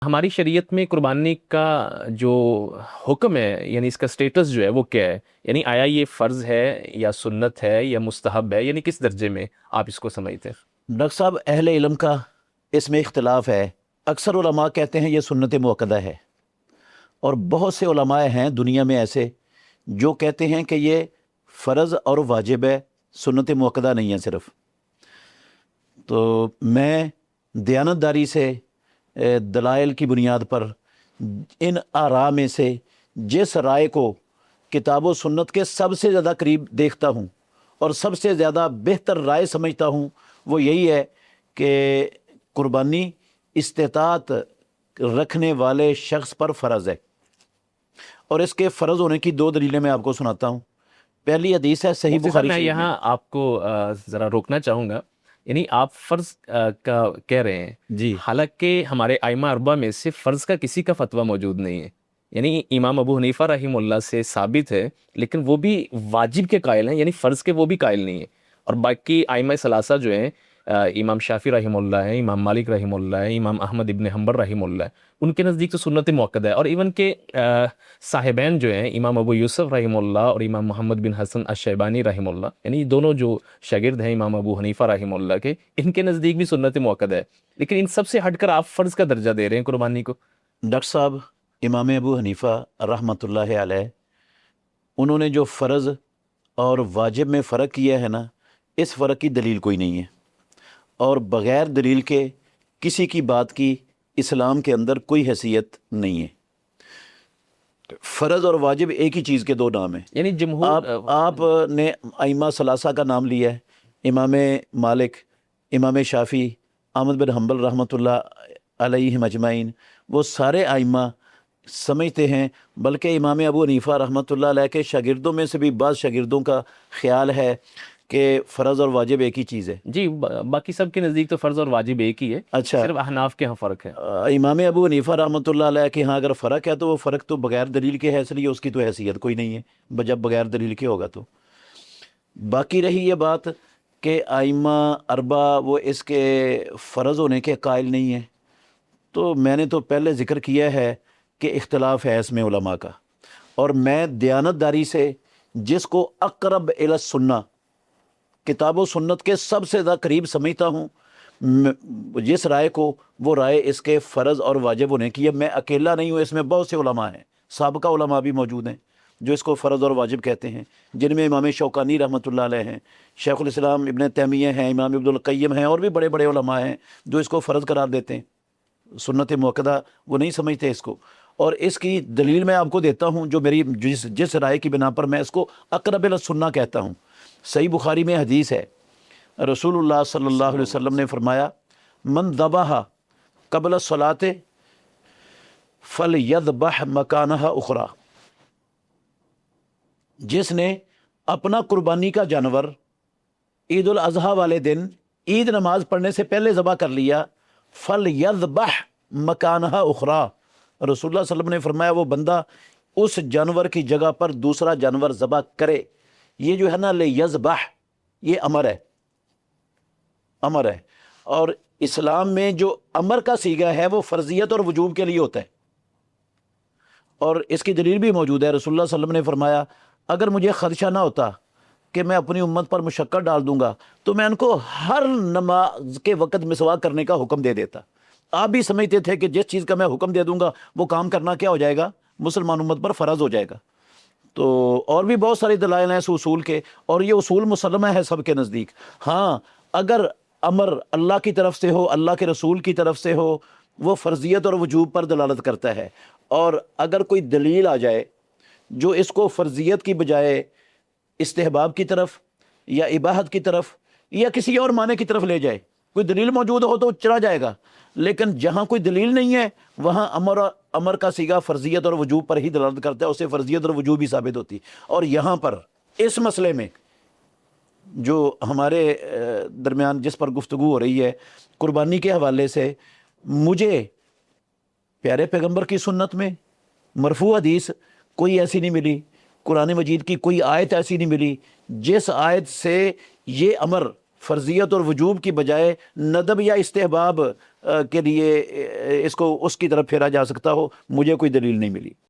ہماری شریعت میں قربانی کا جو حکم ہے یعنی اس کا سٹیٹس جو ہے وہ کیا ہے؟ یعنی آیا یہ فرض ہے یا سنت ہے یا مستحب ہے، یعنی کس درجے میں آپ اس کو سمجھتے ہیں؟ ڈاکٹر صاحب، اہل علم کا اس میں اختلاف ہے۔ اکثر علماء کہتے ہیں یہ سنت موقدہ ہے، اور بہت سے علماء ہیں دنیا میں ایسے جو کہتے ہیں کہ یہ فرض اور واجب ہے، سنت موقدہ نہیں ہے صرف۔ تو میں دیانتداری سے دلائل کی بنیاد پر ان آراء میں سے جس رائے کو کتاب و سنت کے سب سے زیادہ قریب دیکھتا ہوں اور سب سے زیادہ بہتر رائے سمجھتا ہوں، وہ یہی ہے کہ قربانی استطاعت رکھنے والے شخص پر فرض ہے، اور اس کے فرض ہونے کی دو دلیلیں میں آپ کو سناتا ہوں۔ پہلی حدیث ہے صحیح مفتی صاحب، بخاری میں شریف میں۔ یہاں آپ کو ذرا روکنا چاہوں گا۔ یعنی آپ فرض کا کہہ رہے ہیں، جی حالانکہ ہمارے ائمہ اربعہ میں سے فرض کا کسی کا فتویٰ موجود نہیں ہے۔ یعنی امام ابو حنیفہ رحمہ اللہ سے ثابت ہے، لیکن وہ بھی واجب کے قائل ہیں، یعنی فرض کے وہ بھی قائل نہیں ہیں۔ اور باقی ائمہ ثلاثہ جو ہیں، امام شافعی رحمہ اللہ ہے، امام مالک رحمہ اللہ ہے، امام احمد ابن حنبل رحمہ اللہ ہے، ان کے نزدیک تو سنت موقدہ ہے۔ اور ایون کہ صاحبین جو ہیں، امام ابو یوسف رحمہ اللہ اور امام محمد بن حسن الشیبانی رحمہ اللہ، یعنی دونوں جو شاگرد ہیں امام ابو حنیفہ رحمہ اللہ کے، ان کے نزدیک بھی سنت موقدہ ہے۔ لیکن ان سب سے ہٹ کر آپ فرض کا درجہ دے رہے ہیں قربانی کو۔ ڈاکٹر صاحب، امام ابو حنیفہ رحمۃ اللہ علیہ، انہوں نے جو فرض اور واجب میں فرق کیا ہے نا، اس فرق کی دلیل کوئی نہیں ہے، اور بغیر دلیل کے کسی کی بات کی اسلام کے اندر کوئی حیثیت نہیں ہے۔ فرض اور واجب ایک ہی چیز کے دو نام ہیں۔ یعنی جمہور آپ نے ائمہ ثلاثہ کا نام لیا ہے، امام مالک، امام شافعی، احمد بن حنبل رحمۃ اللہ علیہم اجمعین، وہ سارے ائمہ سمجھتے ہیں، بلکہ امام ابو حنیفہ رحمۃ اللہ علیہ کے شاگردوں میں سے بھی بعض شاگردوں کا خیال ہے کہ فرض اور واجب ایک ہی چیز ہے۔ جی، باقی سب کے نزدیک تو فرض اور واجب ایک ہی ہے، اچھا، صرف احناف کے ہاں فرق ہے۔ امام ابو حنیفہ رحمۃ اللہ علیہ کے ہاں اگر فرق ہے تو وہ فرق تو بغیر دلیل کے ہے، اس لیے اس کی تو حیثیت کوئی نہیں ہے جب بغیر دلیل کے ہوگا تو۔ باقی رہی یہ بات کہ ائمہ اربعہ وہ اس کے فرض ہونے کے قائل نہیں ہیں، تو میں نے تو پہلے ذکر کیا ہے کہ اختلاف ہے اس میں علماء کا، اور میں دیانتداری سے جس کو اقرب الی السنہ، کتاب و سنت کے سب سے زیادہ قریب سمجھتا ہوں، جس رائے کو، وہ رائے اس کے فرض اور واجب ہونے کی ہے۔ میں اکیلا نہیں ہوں، اس میں بہت سے علماء ہیں، سابقہ علماء بھی موجود ہیں جو اس کو فرض اور واجب کہتے ہیں، جن میں امام شوکانی رحمۃ اللہ علیہ ہیں، شیخ الاسلام ابن تیمیہ ہیں، امام ابن القیم ہیں، اور بھی بڑے بڑے علماء ہیں جو اس کو فرض قرار دیتے ہیں، سنت موقدہ وہ نہیں سمجھتے اس کو۔ اور اس کی دلیل میں آپ کو دیتا ہوں، جو میری جس رائے کی بنا پر میں اس کو اقرب الی السنہ کہتا ہوں۔ صحیح بخاری میں حدیث ہے، رسول اللہ صلی اللہ علیہ وسلم نے فرمایا، من ذبح قبل الصلاۃ فلیذبح مکانہا اخری، جس نے اپنا قربانی کا جانور عید الاضحیٰ والے دن عید نماز پڑھنے سے پہلے ذبح کر لیا، فلیذبح مکانہا اخری، رسول اللہ صلی اللہ علیہ وسلم نے فرمایا وہ بندہ اس جانور کی جگہ پر دوسرا جانور ذبح کرے۔ یہ جو ہے نا لیذبح، یہ امر ہے، امر ہے، اور اسلام میں جو امر کا صیغہ ہے وہ فرضیت اور وجوب کے لیے ہوتا ہے، اور اس کی دلیل بھی موجود ہے۔ رسول اللہ صلی اللہ علیہ وسلم نے فرمایا اگر مجھے خدشہ نہ ہوتا کہ میں اپنی امت پر مشقت ڈال دوں گا تو میں ان کو ہر نماز کے وقت مسواک کرنے کا حکم دے دیتا۔ آپ بھی سمجھتے تھے کہ جس چیز کا میں حکم دے دوں گا وہ کام کرنا کیا ہو جائے گا، مسلمان امت پر فرض ہو جائے گا۔ تو اور بھی بہت ساری دلائل ہیں اس اصول کے، اور یہ اصول مسلمہ ہے سب کے نزدیک۔ ہاں، اگر امر اللہ کی طرف سے ہو، اللہ کے رسول کی طرف سے ہو، وہ فرضیت اور وجوب پر دلالت کرتا ہے، اور اگر کوئی دلیل آ جائے جو اس کو فرضیت کی بجائے استحباب کی طرف یا اباحت کی طرف یا کسی اور معنی کی طرف لے جائے، کوئی دلیل موجود ہو تو چلا جائے گا، لیکن جہاں کوئی دلیل نہیں ہے وہاں امر کا صیغہ فرضیت اور وجوب پر ہی دلالت کرتا ہے، اسے فرضیت اور وجوب ہی ثابت ہوتی۔ اور یہاں پر اس مسئلے میں جو ہمارے درمیان جس پر گفتگو ہو رہی ہے قربانی کے حوالے سے، مجھے پیارے پیغمبر کی سنت میں مرفوع حدیث کوئی ایسی نہیں ملی، قرآن مجید کی کوئی آیت ایسی نہیں ملی جس آیت سے یہ امر فرضیت اور وجوب کی بجائے ندب یا استحباب کے لیے اس کو اس کی طرف پھیرا جا سکتا ہو، مجھے کوئی دلیل نہیں ملی۔